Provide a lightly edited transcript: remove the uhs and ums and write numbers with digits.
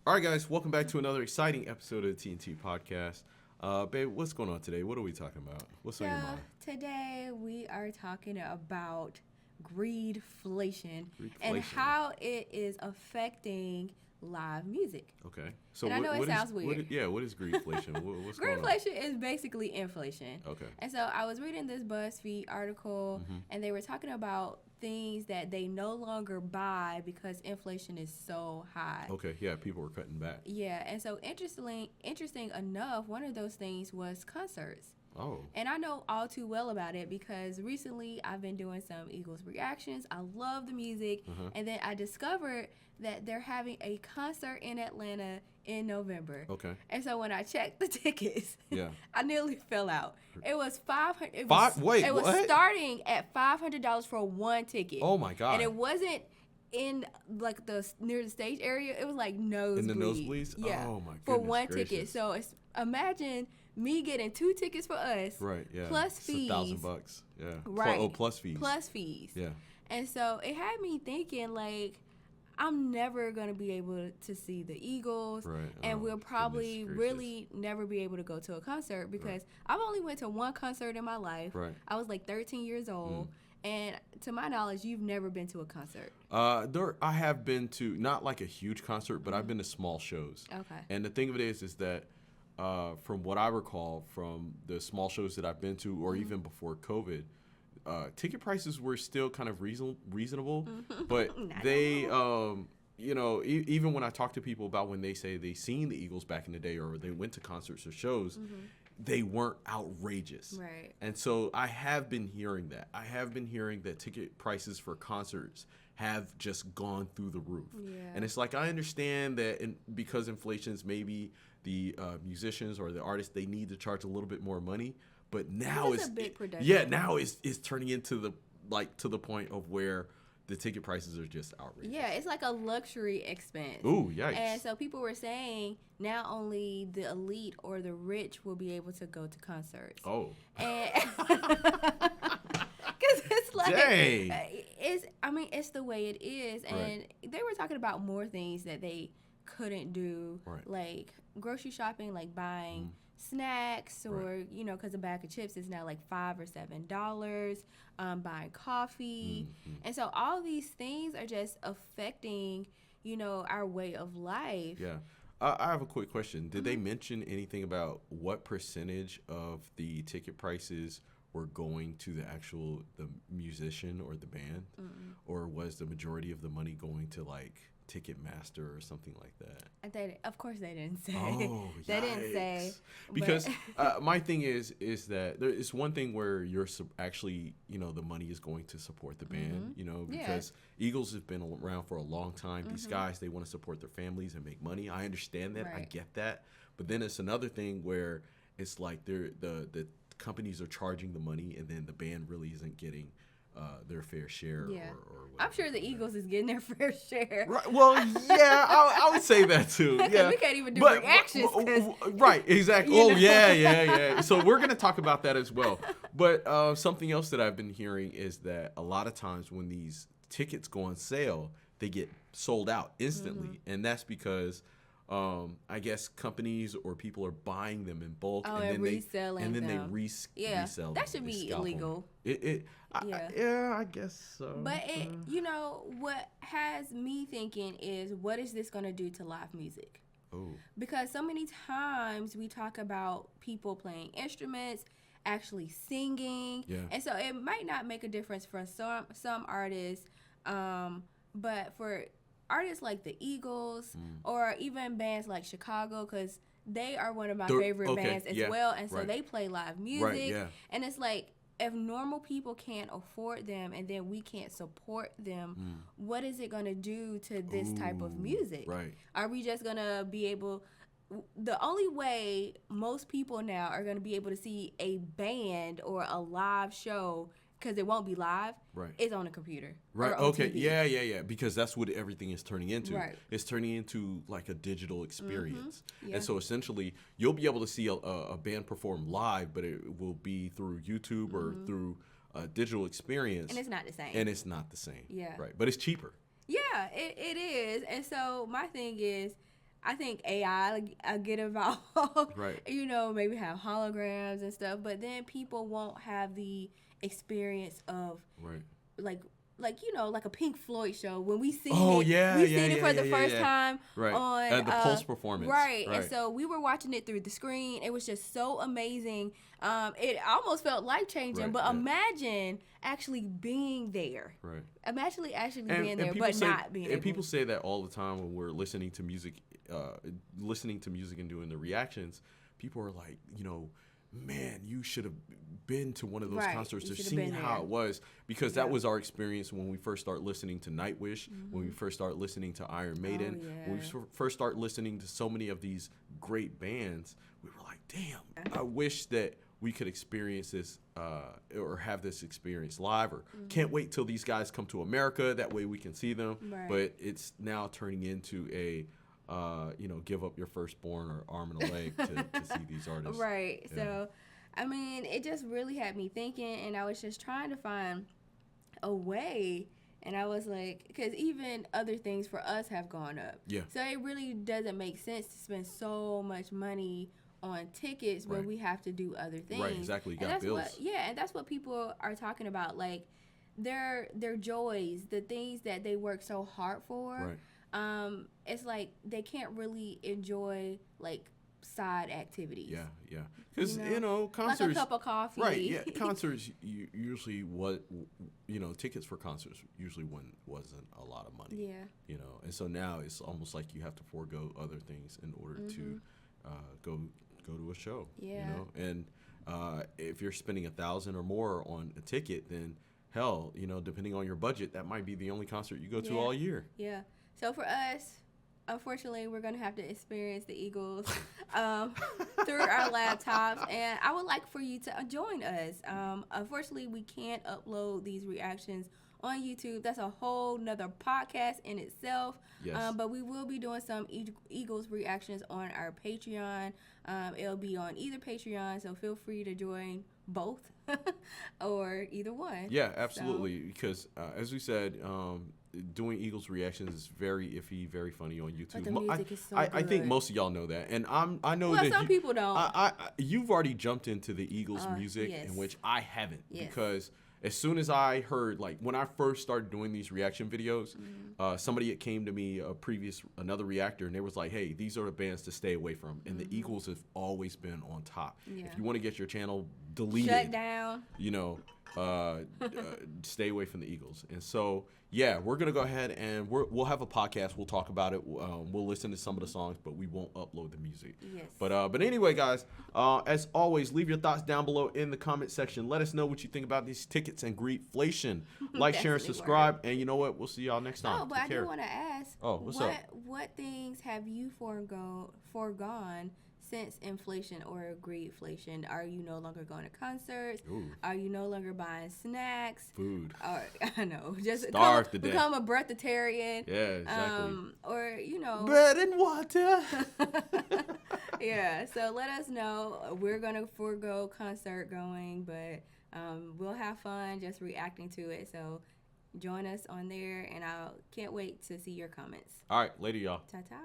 All right, guys, welcome back to another exciting episode of the TNT podcast. Babe, what's going on today? What are we talking about? What's on your mind? Today we are talking about greedflation and how it is affecting live music. Okay. So and I know it sounds weird. What is greedflation? What's going on? Greedflation is basically inflation. Okay. And so I was reading this BuzzFeed article, and they were talking about things that they no longer buy because inflation is so high. Okay, yeah, people were cutting back. Yeah, and so interesting enough, one of those things was concerts. Oh. And I know all too well about it because recently I've been doing some Eagles reactions. I love the music. And then I discovered that they're having a concert in Atlanta in November. Okay. And so when I checked the tickets, yeah, I nearly fell out. It was $500. It was starting at $500 for one ticket. Oh my God. And it wasn't in like near the stage area. It was like nosebleed. In the nosebleeds? Yeah. Oh my goodness. For one gracious. ticket. So imagine me getting 2 tickets for us. Right. Yeah. Plus it's fees. $1,000. Yeah. Right. Plus fees. Plus fees. Yeah. And so it had me thinking like, I'm never going to be able to see the Eagles. Right. And we'll probably really never be able to go to a concert because I've only went to one concert in my life. Right. I was like 13 years old. And to my knowledge, you've never been to a concert. I have been to, not like a huge concert, but I've been to small shows. Okay. And the thing of it is that from what I recall from the small shows that I've been to, or even before COVID, ticket prices were still kind of reasonable, but they, even when I talk to people about when they say they seen the Eagles back in the day or they went to concerts or shows, they weren't outrageous. Right. And so I have been hearing that. I have been hearing that ticket prices for concerts have just gone through the roof. Yeah. And it's like, I understand that because inflation's maybe the musicians or the artists, they need to charge a little bit more money. But now it's a big production. Yeah, now it's turning into to the point of where the ticket prices are just outrageous. Yeah, it's like a luxury expense. Ooh, yikes. And so people were saying now only the elite or the rich will be able to go to concerts. Oh. And because it's like, dang. It's the way it is. And they were talking about more things that they couldn't do, like grocery shopping, like buying snacks or because a bag of chips is now like $5 or $7, buying coffee. And so all these things are just affecting our way of life. Yeah. I have a quick question. Did they mention anything about what percentage of the ticket prices were going to the musician or the band? Or was the majority of the money going to like Ticketmaster or something like that? Of course they didn't say. Oh, they didn't say. Because my thing is that there is one thing where you're actually, the money is going to support the band, because Eagles have been around for a long time. These guys, they want to support their families and make money. I understand that. I get that. But then it's another thing where it's like the companies are charging the money and then the band really isn't getting their fair share. Yeah. Or I'm sure the Eagles is getting their fair share. Right. Well, yeah, I would say that too. Yeah. We can't even do reactions. Right, exactly. Yeah. So we're going to talk about that as well. But something else that I've been hearing is that a lot of times when these tickets go on sale, they get sold out instantly. And that's because I guess companies or people are buying them in bulk and then reselling them. They resell that them. should be illegal. I guess so. But what has me thinking is, what is this going to do to live music? Oh. Because so many times we talk about people playing instruments, actually singing, and so it might not make a difference for some artists, but for artists like the Eagles or even bands like Chicago, because they are one of my favorite bands as well, and so they play live music, and it's like, if normal people can't afford them and then we can't support them, what is it going to do to this type of music? Right. Are we just going to be able... The only way most people now are going to be able to see a band or a live show, because it won't be live, is on a computer. Right. Or on Okay. TV. Yeah. Because that's what everything is turning into. Right. It's turning into like a digital experience. And so essentially, you'll be able to see a band perform live, but it will be through YouTube or through a digital experience. And it's not the same. Yeah. Right. But it's cheaper. Yeah, it is. And so my thing is, I think AI get involved. Right. You know, maybe have holograms and stuff, but then people won't have the experience of right. like you know, like a Pink Floyd show when we seen Oh, it. yeah, We yeah, seen it yeah, for yeah, the yeah, first yeah. time Right. on The Pulse performance. Right. Right. And so we were watching it through the screen. It was just so amazing. It almost felt life changing. Right, But yeah. imagine actually being there. Right. Imagine actually being there, people but say, not being. And people say that all the time when we're listening to music, and doing the reactions. People are like, you know, man, you should have been to one of those concerts to see how it was, because that was our experience when we first start listening to Nightwish, when we first start listening to Iron Maiden, when we first start listening to so many of these great bands. We were like, damn, I wish that we could experience this or have this experience live, or can't wait till these guys come to America. That way we can see them. Right. But it's now turning into a you know, give up your firstborn or arm and a leg to see these artists. Right. Yeah. So, I mean, it just really had me thinking, and I was just trying to find a way. And I was like, because even other things for us have gone up. Yeah. So it really doesn't make sense to spend so much money on tickets when we have to do other things. Right, exactly. You got bills. And that's what people are talking about. Like, their joys, the things that they work so hard for. Right. It's like they can't really enjoy like side activities. Yeah. Because you know, concerts, like a cup of coffee. Right. Yeah. Concerts usually tickets for concerts usually wasn't a lot of money. Yeah. You know, and so now it's almost like you have to forego other things in order to go to a show. Yeah. You know, and if you're spending $1,000 or more on a ticket, then hell, you know, depending on your budget, that might be the only concert you go to all year. Yeah. So for us, unfortunately, we're going to have to experience the Eagles through our laptops. And I would like for you to join us. Unfortunately, we can't upload these reactions on YouTube. That's a whole nother podcast in itself. Yes. But we will be doing some Eagles reactions on our Patreon. It'll be on either Patreon, so feel free to join both or either one. Yeah, absolutely. Because as we said, doing Eagles reactions is very iffy, very funny on YouTube. But the music is so I good. think most of y'all know that, and I know well, that some people don't. You've already jumped into the Eagles music, in which I haven't, because as soon as I heard, like when I first started doing these reaction videos, somebody had came to me, another reactor, and they was like, hey, these are the bands to stay away from. And the Eagles have always been on top. Yeah. If you want to get your channel deleted, shut down, you know, stay away from the Eagles. And so, yeah, we're going to go ahead and we'll have a podcast. We'll talk about it. We'll listen to some of the songs, but we won't upload the music. Yes. But anyway, guys, as always, leave your thoughts down below in the comment section. Let us know what you think about these tickets and Greedflation. Like, share, and subscribe. And you know what? We'll see y'all next time. Oh, but I do want to ask. Oh, what's up? What things have you foregone since inflation or greedflation? Are you no longer going to concerts? Ooh. Are you no longer buying snacks? Food. Or I know, just become a breatharian. Yeah, exactly. Or bread and water. Yeah. So let us know. We're gonna forego concert going, but we'll have fun just reacting to it. So join us on there, and I can't wait to see your comments. All right, later, y'all. Ta-ta.